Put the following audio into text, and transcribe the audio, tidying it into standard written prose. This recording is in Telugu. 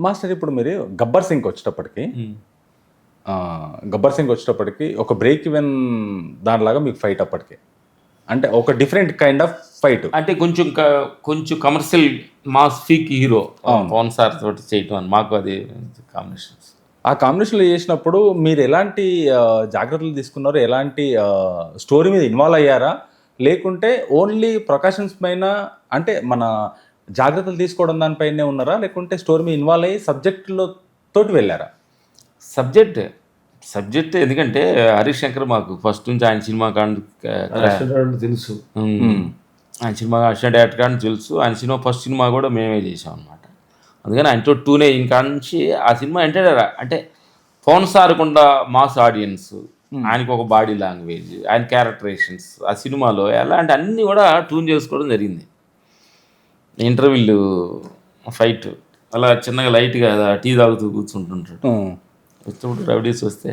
మాస్టర్ ఇప్పుడు మీరు గబ్బర్ సింగ్ వచ్చేటప్పటికి గబ్బర్ సింగ్ వచ్చేటప్పటికి ఒక బ్రేక్ ఈవెన్ దానిలాగా మీకు ఫైట్ అప్పటికి అంటే ఒక డిఫరెంట్ కైండ్ ఆఫ్ ఫైట్ అంటే కొంచెం కమర్షియల్ మాస్ ఫీక్ హీరో పవన్ సార్ తోటి చేయటం అని మాకు అది కాంబినేషన్. ఆ కాంబినేషన్లో చేసినప్పుడు మీరు ఎలాంటి జాగ్రత్తలు తీసుకున్నారు, ఎలాంటి స్టోరీ మీద ఇన్వాల్వ్ అయ్యారా, లేకుంటే ఓన్లీ ప్రొకాషన్స్ పైన అంటే మన జాగ్రత్తలు తీసుకోవడం దానిపైనే ఉన్నారా, లేకుంటే స్టోరీ మీద ఇన్వాల్వ్ అయ్యి సబ్జెక్టులో తోటి వెళ్ళారా? సబ్జెక్ట్ ఎందుకంటే హరీష్ శంకర్ మాకు ఫస్ట్ నుంచి ఆయన సినిమా తెలుసు, ఆయన సినిమా అసిస్టెంట్ డైరెక్టర్ కానీ తెలుసు. ఆయన సినిమా ఫస్ట్ సినిమా కూడా మేమే చేసాం అనమాట. అందుకని ఆయనతో టూనే ఇంకా నుంచి ఆ సినిమా అంటే పవన్ సార్కుండా మాస్ ఆడియన్స్, ఆయనకు ఒక బాడీ లాంగ్వేజ్, ఆయన క్యారెక్టరేషన్స్ ఆ సినిమాలో ఎలా అంటే అన్నీ కూడా ట్యూన్ చేసుకోవడం జరిగింది. ఇంటర్వ్యూలు, ఫైట్ అలా చిన్నగా లైట్గా టీ తాగుతూ కూర్చుంటుంటాడు. వచ్చినప్పుడు రౌడీస్ వస్తే